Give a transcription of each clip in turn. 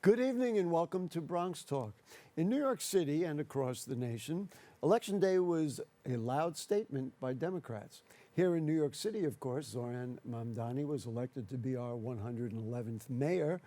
Good evening and welcome to Bronx Talk. In New York City and across the nation, Election Day was a loud statement by Democrats. Here in New York City, of course, Zoran Mamdani was elected to be our 111th mayor.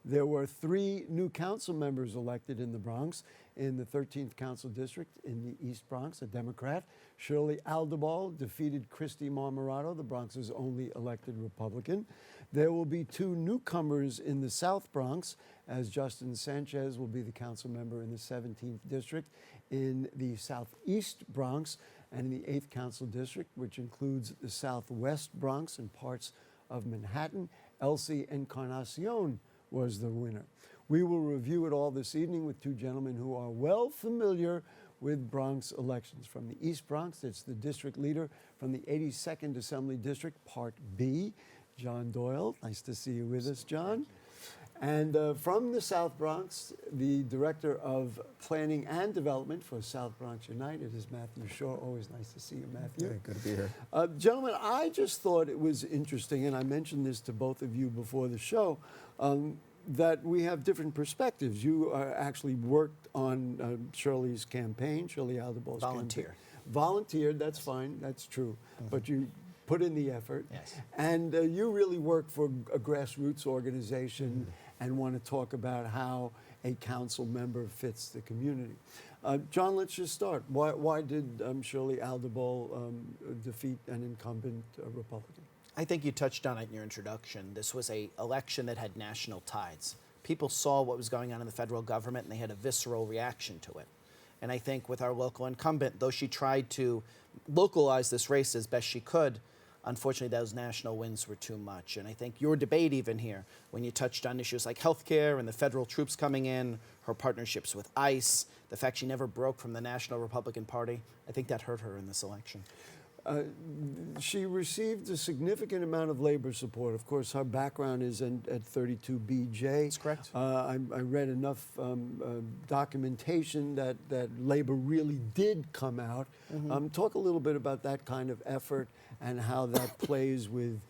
There were 3 new council members elected in the Bronx. In the 13th Council District in the East Bronx, a Democrat, Shirley Aldebal, defeated Christy Marmorato, the Bronx's only elected Republican. There will be 2 newcomers in the South Bronx, as Justin Sanchez will be the council member in the 17th District. In the Southeast Bronx and in the 8th Council District, which includes the Southwest Bronx and parts of Manhattan, Elsie Encarnacion was the winner. We will review it all this evening with 2 gentlemen who are well familiar with Bronx elections. From the East Bronx, it's the district leader from the 82nd Assembly District, Part B, John Doyle. Nice to see you with us, John. And from the South Bronx, the Director of Planning and Development for South Bronx Unite, it is Matthew Shaw. Always nice to see you, Matthew. Hey, good to be here. Gentlemen, I just thought it was interesting, and I mentioned this to both of you before the show, that we have different perspectives. You actually worked on Shirley's campaign, Shirley Aldebal's campaign. Volunteered, that's fine, that's true. But you put in the effort. Yes. And you really work for a grassroots organization and want to talk about how a council member fits the community. John, let's just start. Why did Shirley Aldebal defeat an incumbent Republican? I think you touched on it in your introduction. This was an election that had national tides. People saw what was going on in the federal government, and they had a visceral reaction to it. And I think with our local incumbent, though she tried to localize this race as best she could, unfortunately, those national wins were too much. And I think your debate even here, when you touched on issues like healthcare and the federal troops coming in, her partnerships with ICE, the fact she never broke from the National Republican Party, I think that hurt her in this election. She received a significant amount of labor support. Of course, her background is at 32BJ. That's correct. I read enough documentation that labor really did come out. Talk a little bit about that kind of effort and how that plays with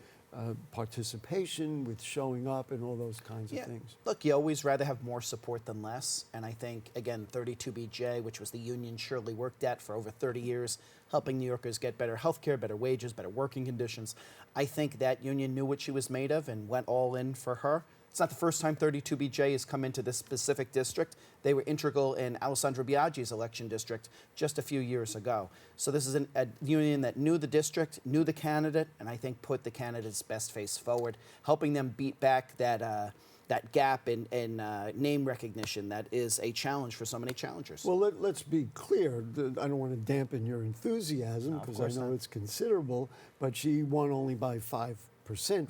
participation, with showing up and all those kinds of things. Look, you always rather have more support than less. And I think, again, 32BJ, which was the union Shirley worked at for over 30 years, helping New Yorkers get better health care, better wages, better working conditions. I think that union knew what she was made of and went all in for her. It's not the first time 32BJ has come into this specific district. They were integral in Alessandro Biaggi's election district just a few years ago. So this is a union that knew the district, knew the candidate, and I think put the candidate's best face forward, helping them beat back that gap in name recognition that is a challenge for so many challengers. Well, let's be clear. I don't want to dampen your enthusiasm because I know it's considerable, but she won only by 5%,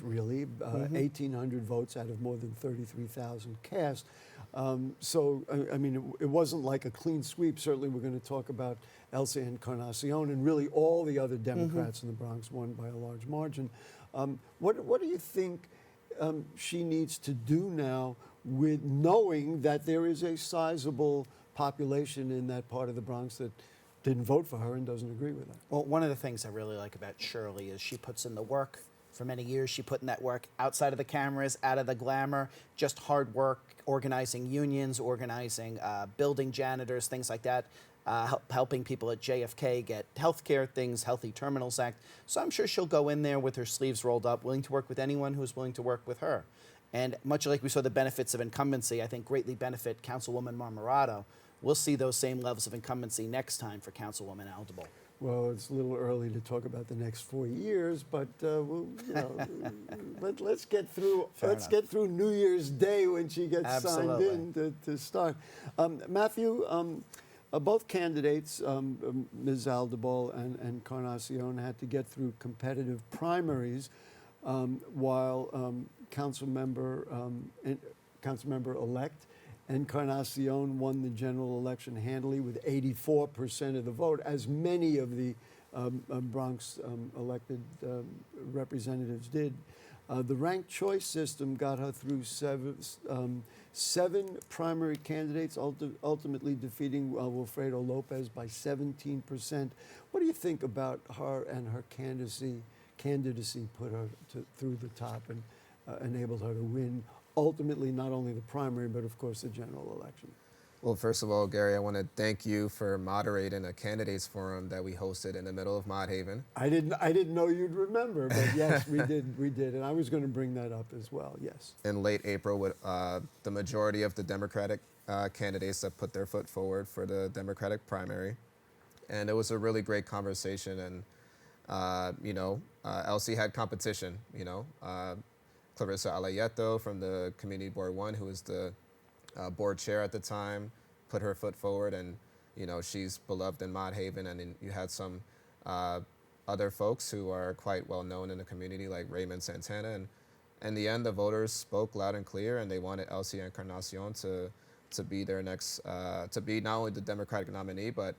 really, 1,800 votes out of more than 33,000 cast. So, I mean, it wasn't like a clean sweep. Certainly, we're going to talk about Elsie Encarnacion, and really all the other Democrats in the Bronx won by a large margin. What do you think she needs to do now with knowing that there is a sizable population in that part of the Bronx that didn't vote for her and doesn't agree with her? Well, one of the things I really like about Shirley is she puts in the work. For many years, she put in that work outside of the cameras, out of the glamour, just hard work, organizing unions, organizing building janitors, things like that, helping people at JFK get health care things, Healthy Terminals Act. So I'm sure she'll go in there with her sleeves rolled up, willing to work with anyone who's willing to work with her. And much like we saw the benefits of incumbency, I think greatly benefit Councilwoman Marmorato. We'll see those same levels of incumbency next time for Councilwoman Aldebal. Well, it's a little early to talk about the next 4 years, but let's get through. Get through New Year's Day when she gets signed in to start. Matthew, both candidates, Ms. Aldebal and Encarnacion, had to get through competitive primaries, while Councilmember-elect Encarnacion won the general election handily with 84% of the vote, as many of the Bronx elected representatives did. The ranked choice system got her through seven primary candidates, ultimately defeating Wilfredo Lopez by 17%. What do you think about her and her candidacy put her through the top and enabled her to win ultimately not only the primary, but of course the general election. Well, first of all, Gary, I want to thank you for moderating a candidates forum that we hosted in the middle of Mott Haven. I didn't know you'd remember, but yes, we did, and I was going to bring that up as well. Yes. In late April with the majority of the Democratic candidates that put their foot forward for the Democratic primary. And it was a really great conversation. And, Elsie had competition, Clarissa Alayeto from the Community Board 1, who was the board chair at the time, put her foot forward. And, she's beloved in Mott Haven. And then you had some other folks who are quite well known in the community, like Raymond Santana. And in the end, the voters spoke loud and clear, and they wanted Elsie Encarnacion to be their next, to be not only the Democratic nominee, but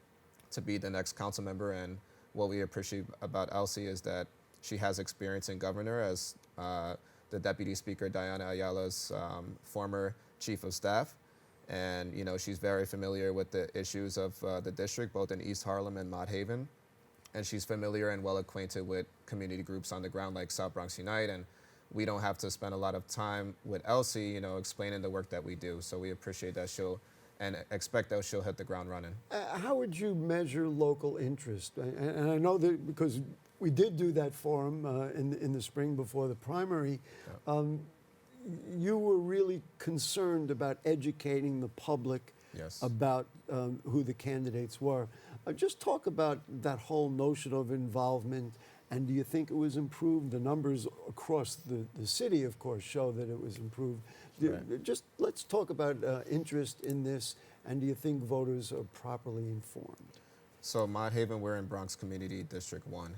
to be the next council member. And what we appreciate about Elsie is that she has experience in governor as the Deputy Speaker Diana Ayala's former chief of staff. And, she's very familiar with the issues of the district, both in East Harlem and Mott Haven. And she's familiar and well acquainted with community groups on the ground like South Bronx Unite. And we don't have to spend a lot of time with Elsie, explaining the work that we do. So we appreciate that and expect that she'll hit the ground running. How would you measure local interest? And I know that because we did do that forum in the spring before the primary, you were really concerned about educating the public Yes. about who the candidates were. Just talk about that whole notion of involvement. And do you think it was improved? The numbers across the city, of course, show that it was improved. Right. Just let's talk about interest in this, and do you think voters are properly informed? So Mott Haven, we're in Bronx Community District 1,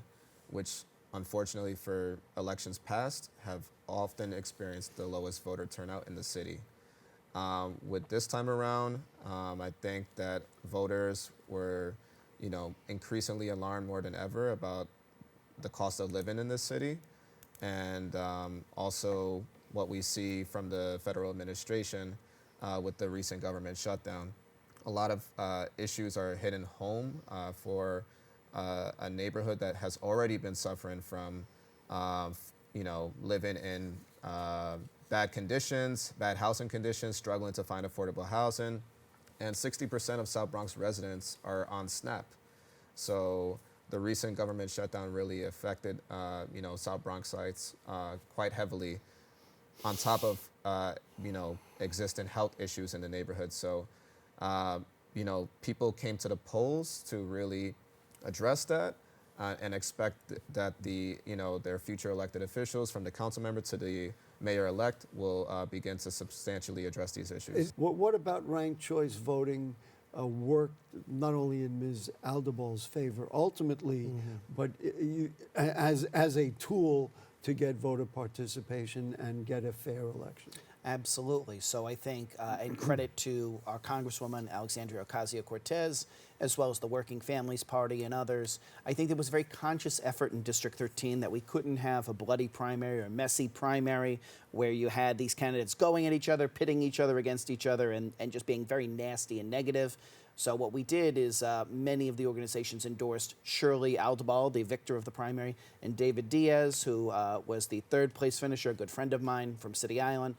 which unfortunately for elections past have often experienced the lowest voter turnout in the city. With this time around, I think that voters were, increasingly alarmed more than ever about the cost of living in this city, and also what we see from the federal administration with the recent government shutdown. A lot of issues are hitting home for a neighborhood that has already been suffering from, living in bad conditions, bad housing conditions, struggling to find affordable housing, and 60% of South Bronx residents are on SNAP. So the recent government shutdown really affected, South Bronxites quite heavily, on top of, existing health issues in the neighborhood. So, people came to the polls to really address that and expect that their future elected officials, from the council member to the mayor-elect, will begin to substantially address these issues. What about ranked choice voting worked not only in Ms. Aldabal's favor ultimately, but as a tool to get voter participation and get a fair election? Absolutely. So I think, and credit to our Congresswoman Alexandria Ocasio-Cortez, as well as the Working Families Party and others, I think there was a very conscious effort in District 13 that we couldn't have a bloody primary or a messy primary where you had these candidates going at each other, pitting each other against each other, and just being very nasty and negative. So what we did is many of the organizations endorsed Shirley Aldabal, the victor of the primary, and David Diaz, who was the third place finisher, a good friend of mine from City Island,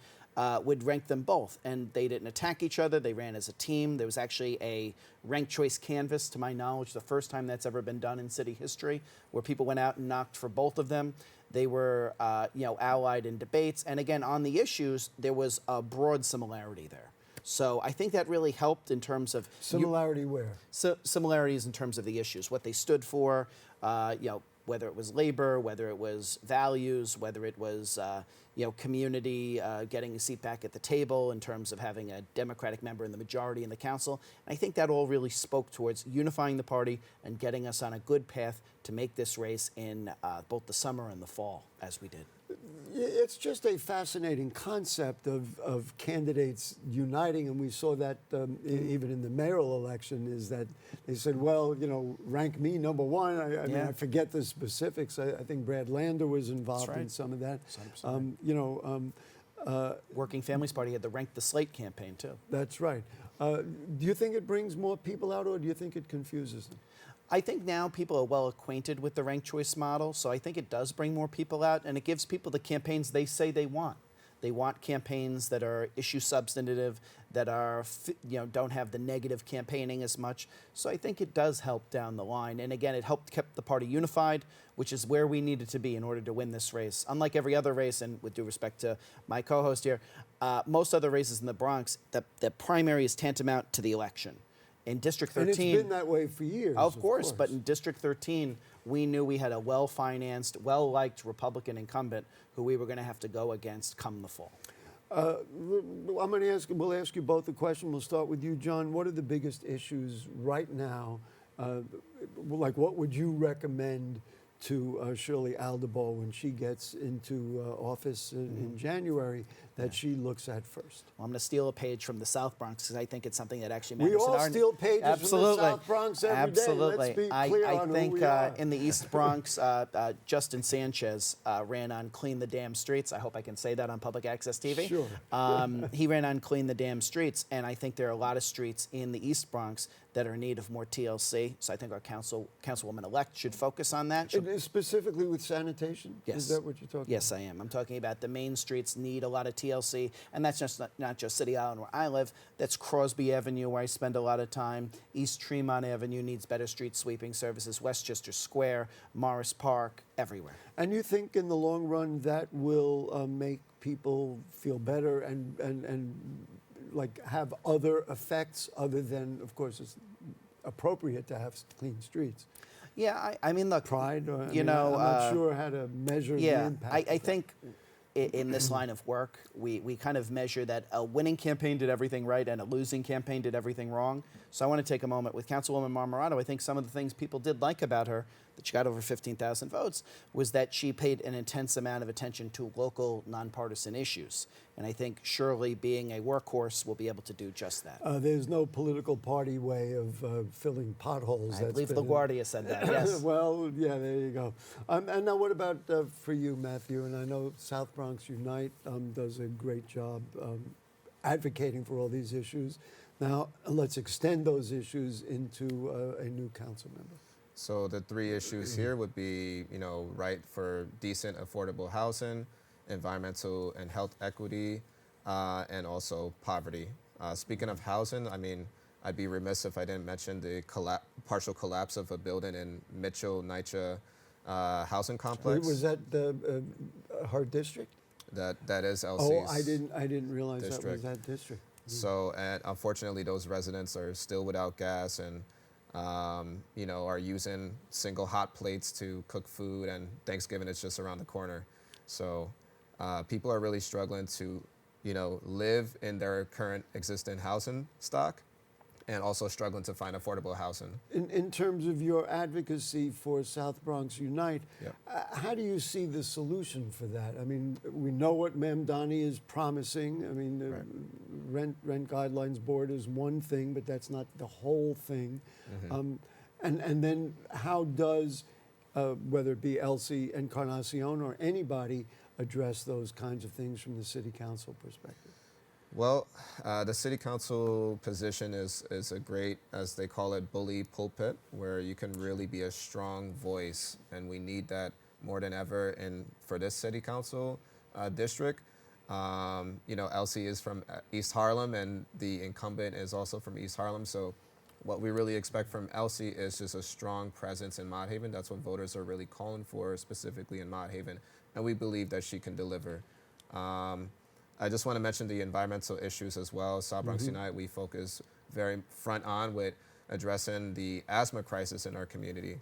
would rank them both. And they didn't attack each other. They ran as a team. There was actually a ranked choice canvass, to my knowledge, the first time that's ever been done in city history, where people went out and knocked for both of them. They were, allied in debates. And again, on the issues, there was a broad similarity there. So I think that really helped in terms of Similarity where? Similarities in terms of the issues, what they stood for, whether it was labor, whether it was values, whether it was community, getting a seat back at the table in terms of having a Democratic member in the majority in the council. And I think that all really spoke towards unifying the party and getting us on a good path to make this race in both the summer and the fall, as we did. It's just a fascinating concept of candidates uniting, and we saw that even in the mayoral election, is that they said, well, rank me number one. I mean, I forget the specifics. I think Brad Lander was involved in some of that. Working Families Party had the Rank the Slate campaign, too. That's right. Do you think it brings more people out, or do you think it confuses them? I think now people are well acquainted with the ranked choice model, so I think it does bring more people out, and it gives people the campaigns they say they want. They want campaigns that are issue substantive, that are don't have the negative campaigning as much. So I think it does help down the line. And again, it helped keep the party unified, which is where we needed to be in order to win this race. Unlike every other race, and with due respect to my co-host here, most other races in the Bronx, the primary is tantamount to the election. In District 13, And it's been that way for years. of course, but in District 13, we knew we had a well-financed, well-liked Republican incumbent who we were going to have to go against come the fall. I'm going to ask. We'll ask you both a question. We'll start with you, John. What are the biggest issues right now? Like, what would you recommend to Shirley Aldebol when she gets into office in January that she looks at first? Well, I'm going to steal a page from the South Bronx because I think it's something that actually We matters. all steal pages Absolutely. from the South Bronx every day. Absolutely. Let's be clear I on think who we are. in the East Bronx, Justin Sanchez ran on Clean the Damn Streets. I hope I can say that on public access TV. Sure. He ran on Clean the Damn Streets, and I think there are a lot of streets in the East Bronx that are in need of more TLC. So I think our councilwoman-elect should focus on that. And specifically with sanitation? Yes. Is that what you're talking Yes, I am. I'm talking about the main streets need a lot of TLC, and that's just not just City Island where I live. That's Crosby Avenue where I spend a lot of time. East Tremont Avenue needs better street sweeping services. Westchester Square, Morris Park, everywhere. And you think in the long run that will make people feel better and like have other effects other than, of course, it's appropriate to have clean streets? Yeah, I mean, look, Pride, or, you know, I'm not sure how to measure the yeah, impact. I think in this line of work, we kind of measure that a winning campaign did everything right and a losing campaign did everything wrong. So I want to take a moment with Councilwoman Marmorato. I think some of the things people did like about her, that she got over 15,000 votes, was that she paid an intense amount of attention to local nonpartisan issues. And I think Shirley, being a workhorse, will be able to do just that. There's no political party way of filling potholes. I believe LaGuardia said that, yes. Well, yeah, there you go. And now what about for you, Matthew? And I know South Bronx Unite does a great job advocating for all these issues. Now, let's extend those issues into a new council member. So the three issues here would be, right for decent, affordable housing, environmental and health equity, and also poverty. Speaking of housing, I mean, I'd be remiss if I didn't mention the partial collapse of a building in Mitchell-Nycha housing complex. Was that the her district? That is LC's. Oh, I didn't realize that was district. that district. So, and unfortunately, those residents are still without gas and, are using single hot plates to cook food, and Thanksgiving is just around the corner. So people are really struggling to, live in their current existing housing stock and also struggling to find affordable housing. In terms of your advocacy for South Bronx Unite, Yep. How do you see the solution for that? I mean, we know what Mamdani is promising. I mean, the rent guidelines board is one thing, but that's not the whole thing. Mm-hmm. And then how does, whether it be Elsie Encarnacion or anybody, address those kinds of things from the city council perspective? Well, the city council position is a great, as they call it, bully pulpit, where you can really be a strong voice, and we need that more than ever for this city council district. Elsie is from East Harlem, and the incumbent is also from East Harlem, so what we really expect from Elsie is just a strong presence in Mott Haven. That's what voters are really calling for, specifically in Mott Haven, and we believe that she can deliver. I just want to mention the environmental issues as well. South Bronx Unite, we focus very front on with addressing the asthma crisis in our community.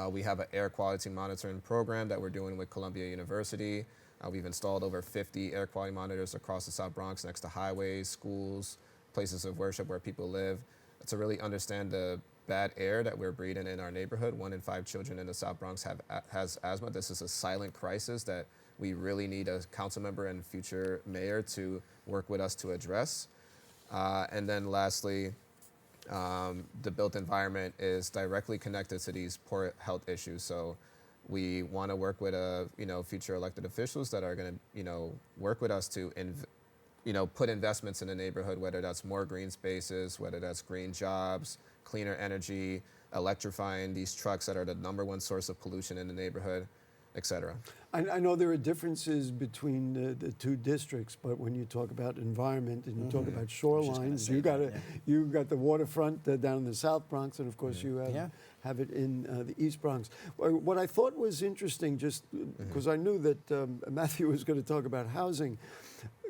We have an air quality monitoring program that we're doing with Columbia University. We've installed over 50 air quality monitors across the South Bronx next to highways, schools, places of worship where people live, to really understand the bad air that we're breathing in our neighborhood. 1 in 5 children in the South Bronx has asthma. This is a silent crisis that we really need a council member and future mayor to work with us to address. And then lastly, the built environment is directly connected to these poor health issues. So we want to work with future elected officials that are going to work with us to put investments in the neighborhood, whether that's more green spaces, whether that's green jobs, cleaner energy, electrifying these trucks that are the #1 source of pollution in the neighborhood. etc. I know there are differences between the two districts, but when you talk about environment and you talk about shorelines, you got the waterfront down in the South Bronx, and of course you have it in the East Bronx. What I thought was interesting, just because I knew that Matthew was going to talk about housing,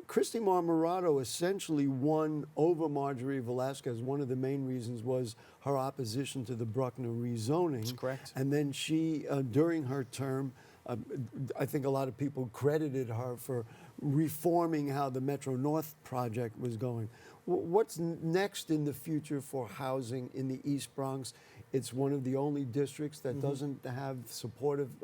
Christy Marmorato essentially won over Marjorie Velasquez. One of the main reasons was her opposition to the Bruckner rezoning. That's correct. And then she, during her term, I think a lot of people credited her for reforming how the Metro North project was going. What's next in the future for housing in the East Bronx? It's one of the only districts that doesn't have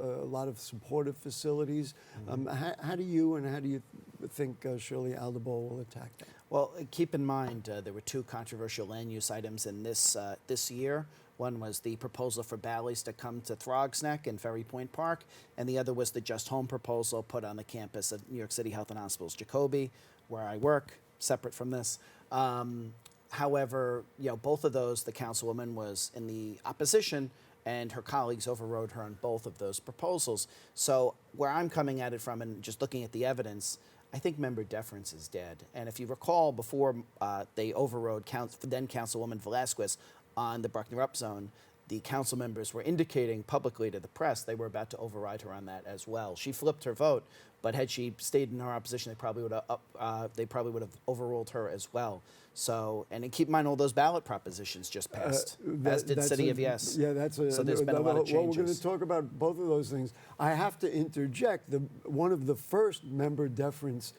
a lot of supportive facilities. How do you think Shirley Aldebol will attack that? Well, keep in mind there were two controversial land use items in this year. One was the proposal for Bally's to come to BronxNet and Ferry Point Park, and the other was the Just Home proposal put on the campus of New York City Health and Hospitals Jacoby, where I work, separate from this. However, both of those, the councilwoman was in the opposition, and her colleagues overrode her on both of those proposals. So where I'm coming at it from, and just looking at the evidence, I think member deference is dead. And if you recall, before they overrode then Councilwoman Velasquez on the Bruckner Up zone, the council members were indicating publicly to the press they were about to override her on that as well. She flipped her vote, but had she stayed in her opposition, they probably would have overruled her as well. So, and keep in mind, all those ballot propositions just passed, as did City of Yes. Yeah, so there's been a lot of changes. Well, we're going to talk about both of those things. I have to interject. One of the first member deference,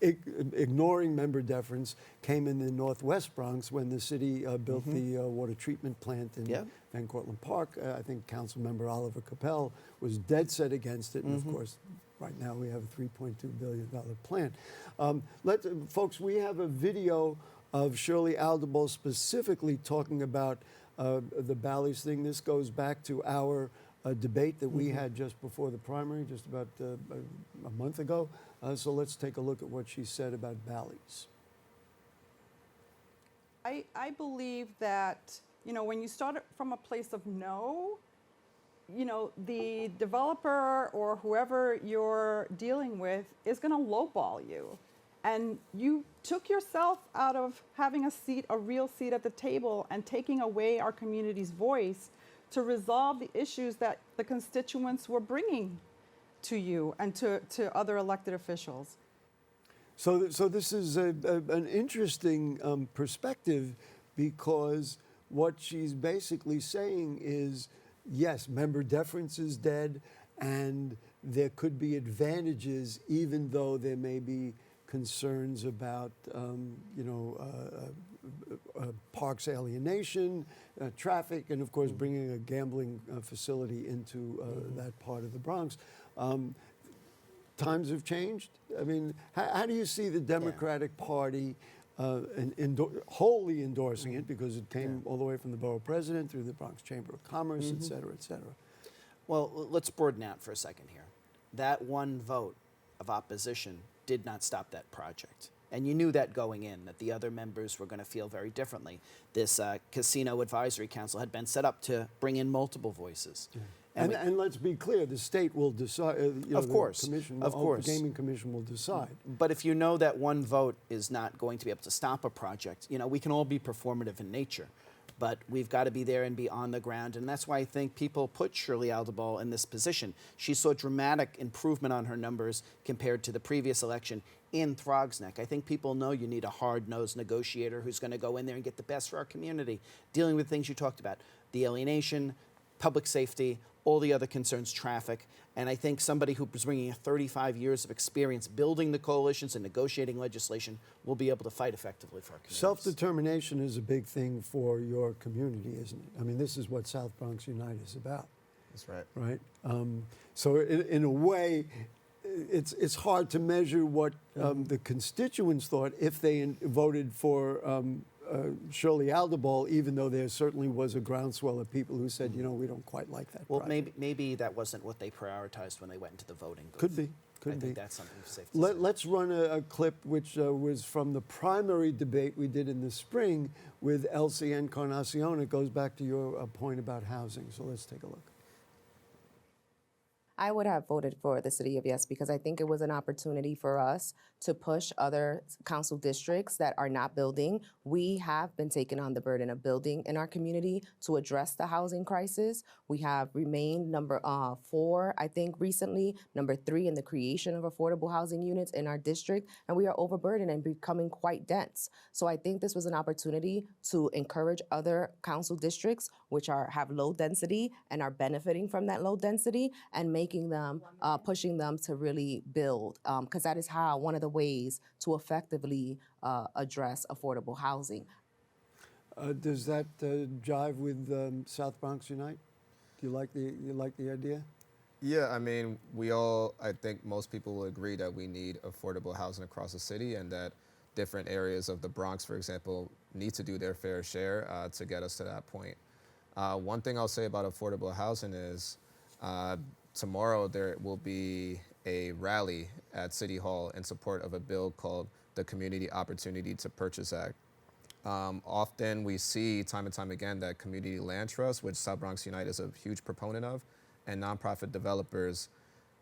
ignoring member deference, came in the Northwest Bronx when the city built the water treatment plant in Van Cortlandt Park. I think Councilmember Oliver Capel was dead set against it, and of course, right now we have a $3.2 billion plant. Folks, we have a video of Shirley Aldebol specifically talking about the Bally's thing. This goes back to our debate that we had just before the primary, just about a month ago. So let's take a look at what she said about Bally's. I believe that, when you start from a place of no, the developer or whoever you're dealing with is going to lowball you. And you took yourself out of having a real seat at the table and taking away our community's voice to resolve the issues that the constituents were bringing to you and to other elected officials. So this is an interesting perspective, because what she's basically saying is, yes, member deference is dead, and there could be advantages, even though there may be concerns about, parks alienation, traffic, and of course bringing a gambling facility into that part of the Bronx. Times have changed. I mean, how do you see the Democratic Party wholly endorsing it, because it came all the way from the borough president through the Bronx Chamber of Commerce, et cetera, et cetera? Well, let's broaden out for a second here. That one vote of opposition did not stop that project. And you knew that going in, that the other members were going to feel very differently. This Casino Advisory Council had been set up to bring in multiple voices. Yeah. And let's be clear, the state will decide, of course, the Gaming Commission will decide. But if you know that one vote is not going to be able to stop a project, we can all be performative in nature, but we've got to be there and be on the ground. And that's why I think people put Shirley Aldebol in this position. She saw dramatic improvement on her numbers compared to the previous election in BronxNet. I think people know you need a hard-nosed negotiator who's going to go in there and get the best for our community, dealing with things you talked about, the alienation, public safety, all the other concerns, traffic. And I think somebody who's bringing 35 years of experience building the coalitions and negotiating legislation will be able to fight effectively for our communities. Self-determination is a big thing for your community, isn't it? I mean, this is what South Bronx Unite is about. That's right. Right? So in a way, it's hard to measure what the constituents thought if they voted for Shirley Aldebol, even though there certainly was a groundswell of people who said, we don't quite like that. Well, maybe that wasn't what they prioritized when they went into the voting booth. Could be. I think that's something safe to say. Let's run a clip which was from the primary debate we did in the spring with Elsie Encarnacion. It goes back to your point about housing. So let's take a look. I would have voted for the city of Yes because I think it was an opportunity for us to push other council districts that are not building. We have been taking on the burden of building in our community to address the housing crisis. We have remained number 4, I think, recently, number 3 in the creation of affordable housing units in our district, and we are overburdened and becoming quite dense. So I think this was an opportunity to encourage other council districts which have low density and are benefiting from that low density and making them, pushing them to really build, because that is how one of the ways to effectively address affordable housing. Does that jive with South Bronx Unite? Do you like the idea? Yeah, I mean, I think most people will agree that we need affordable housing across the city and that different areas of the Bronx, for example, need to do their fair share to get us to that point. One thing I'll say about affordable housing is tomorrow there will be a rally at City Hall in support of a bill called the Community Opportunity to Purchase Act. Often we see time and time again that community land trusts, which South Bronx Unite is a huge proponent of, and nonprofit developers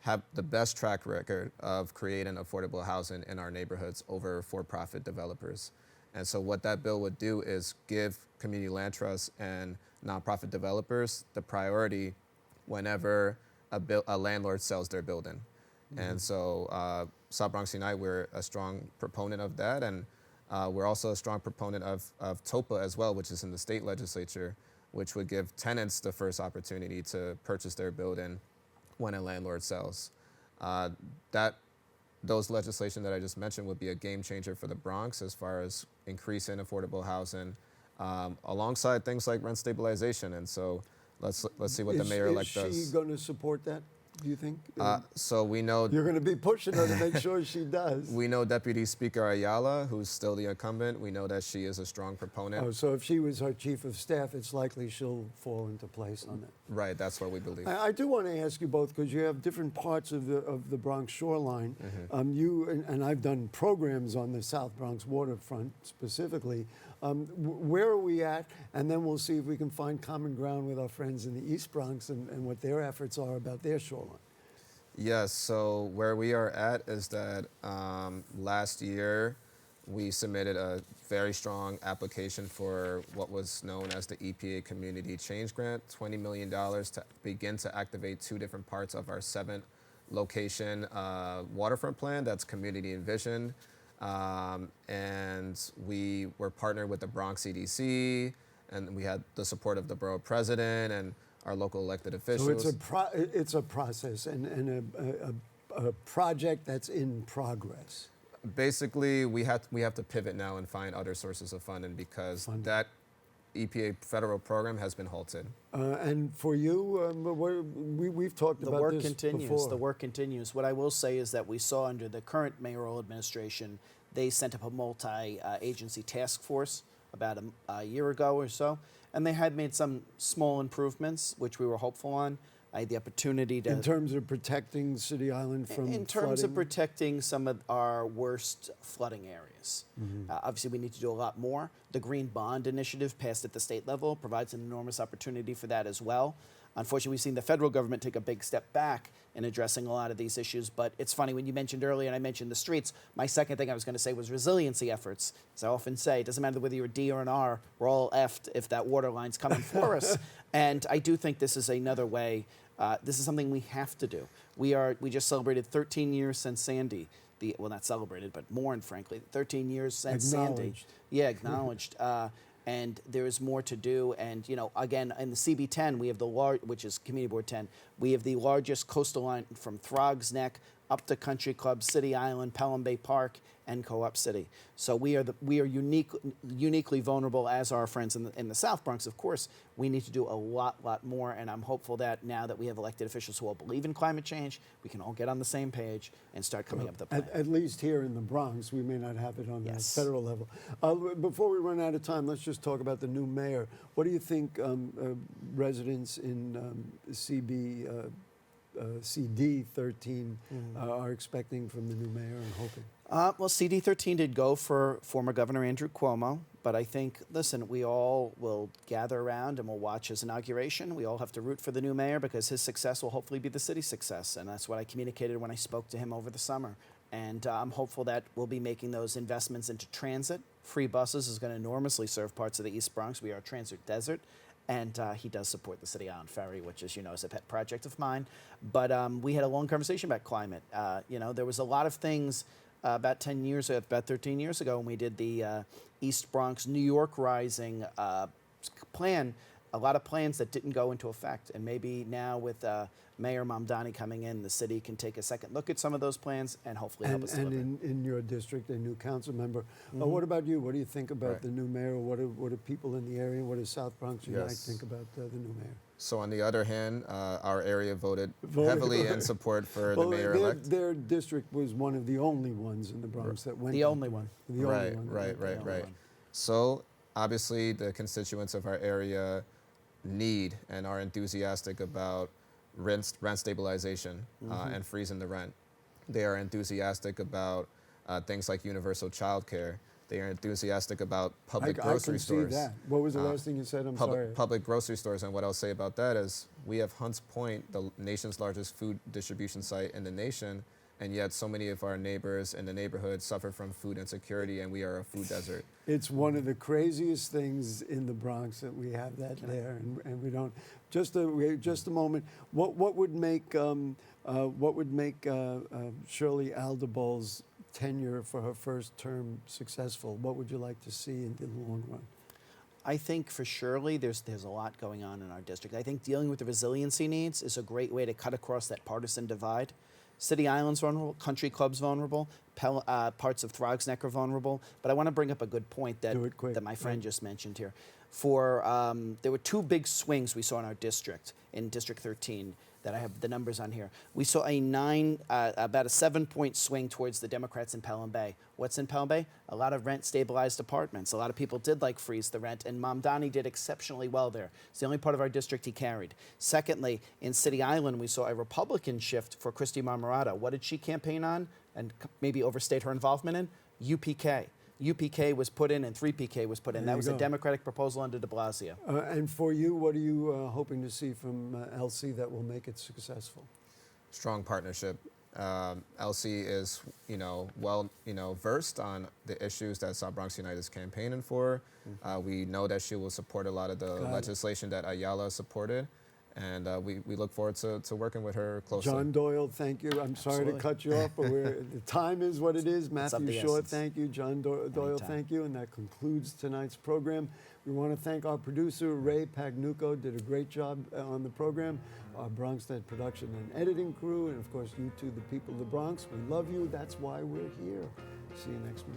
have the best track record of creating affordable housing in our neighborhoods over for-profit developers. And so what that bill would do is give community land trusts and nonprofit developers the priority whenever a landlord sells their building. And so South Bronx Unite, we're a strong proponent of that, and we're also a strong proponent of TOPA as well, which is in the state legislature, which would give tenants the first opportunity to purchase their building when a landlord sells. Those legislation that I just mentioned would be a game changer for the Bronx as far as increasing affordable housing, alongside things like rent stabilization. And so let's see what the mayor-elect does. Is she going to support that, do you think? So we know You're going to be pushing her to make sure she does. we know Deputy Speaker Ayala, who's still the incumbent. We know that she is a strong proponent. Oh, so if she was our chief of staff, it's likely she'll fall into place on that. Right, that's what we believe. I do want to ask you both, because you have different parts of the Bronx shoreline. You and I've done programs on the South Bronx waterfront specifically. Where are we at? And then we'll see if we can find common ground with our friends in the East Bronx and what their efforts are about their shoreline. Yes, so where we are at is that last year we submitted a very strong application for what was known as the EPA Community Change Grant, $20 million to begin to activate 2 different parts of our 7-location waterfront plan that's community envisioned. And we were partnered with the Bronx CDC, and we had the support of the borough president and our local elected officials. So it's a process and a project that's in progress. Basically, we have to pivot now and find other sources of funding because that EPA federal program has been halted. And for you, we've talked The about work this continues. before. The work continues. What I will say is that we saw under the current mayoral administration, they sent up a multi-agency task force about a year ago or so, and they had made some small improvements, which we were hopeful on. I had the opportunity to... In terms of protecting City Island from In terms flooding? of protecting some of our worst flooding areas. Obviously, we need to do a lot more. The Green Bond Initiative passed at the state level provides an enormous opportunity for that as well. Unfortunately, we've seen the federal government take a big step back in addressing a lot of these issues. But it's funny, when you mentioned earlier, and I mentioned the streets, my second thing I was going to say was resiliency efforts. As I often say, it doesn't matter whether you're a D or an R, we're all effed if that water line's coming for us. And I do think this is another way. This is something we have to do. We just celebrated 13 years since Sandy. Well, not celebrated, but mourned, frankly. 13 years since Sandy. Yeah, acknowledged. And there is more to do. And, you know, again, in the CB10, we have which is Community Board 10, we have the largest coastal line from Throgs Neck up to Country Club, City Island, Pelham Bay Park, and Co-op City. So we are uniquely vulnerable as our friends in the South Bronx. Of course, we need to do a lot more, and I'm hopeful that now that we have elected officials who all believe in climate change, we can all get on the same page and start coming up with a plan. At least here in the Bronx, we may not have it on the federal level. Before we run out of time, let's just talk about the new mayor. What do you think residents in CD 13 are expecting from the new mayor and hoping? Well, CD 13 did go for former Governor Andrew Cuomo. But I think, listen, we all will gather around and we'll watch his inauguration. We all have to root for the new mayor because his success will hopefully be the city's success. And that's what I communicated when I spoke to him over the summer. And I'm hopeful that we'll be making those investments into transit. Free buses is going to enormously serve parts of the East Bronx. We are a transit desert. And he does support the City Island Ferry, which, as you know, is a pet project of mine. But we had a long conversation about climate. There was a lot of things about 13 years ago when we did the East Bronx New York Rising plan, a lot of plans that didn't go into effect. And maybe now with Mayor Mamdani coming in, the city can take a second look at some of those plans and hopefully help us deliver. And in your district, a new council member. What about you? What do you think about the new mayor? What do people in the area, what does South Bronx Unite think about the new mayor? So on the other hand, our area voted heavily in support for the mayor-elect. Their district was one of the only ones in the Bronx that went. The only one. The only one. Right. So obviously the constituents of our area need and are enthusiastic about rent stabilization and freezing the rent. They are enthusiastic about things like universal child care. They are enthusiastic about public grocery stores. I can see that. What was the last thing you said? I'm sorry. Public grocery stores. And what I'll say about that is we have Hunts Point, the nation's largest food distribution site in the nation, and yet so many of our neighbors in the neighborhood suffer from food insecurity, and we are a food desert. It's one of the craziest things in the Bronx that we have that there, and we don't. Just a moment. What would make Shirley Aldabol's tenure for her first term successful? What would you like to see in the long run? I think for Shirley, there's a lot going on in our district. I think dealing with the resiliency needs is a great way to cut across that partisan divide. City Island's vulnerable, Country Club's vulnerable, parts of Throgsneck are vulnerable. But I want to bring up a good point that my friend just mentioned here. There were two big swings we saw in our district, in District 13, that I have the numbers on here. We saw about a 7-point swing towards the Democrats in Pelham Bay. What's in Pelham Bay? A lot of rent-stabilized apartments. A lot of people did freeze the rent, and Mamdani did exceptionally well there. It's the only part of our district he carried. Secondly, in City Island, we saw a Republican shift for Christy Marmorado. What did she campaign on and maybe overstate her involvement in? UPK. UPK was put in and 3PK was put in. That was a Democratic proposal under de Blasio. And for you, what are you hoping to see from LC that will make it successful? Strong partnership. LC is, versed on the issues that South Bronx Unite is campaigning for. We know that she will support a lot of the legislation that Ayala supported. And we look forward to working with her closely. John Doyle, thank you. I'm sorry to cut you off, but the time is what it is. Matthew Short, thank you. John Doyle, thank you. And that concludes tonight's program. We want to thank our producer, Ray Pagnucco, did a great job on the program, our BronxNet production and editing crew, and of course you two, the people of the Bronx. We love you. That's why we're here. See you next week.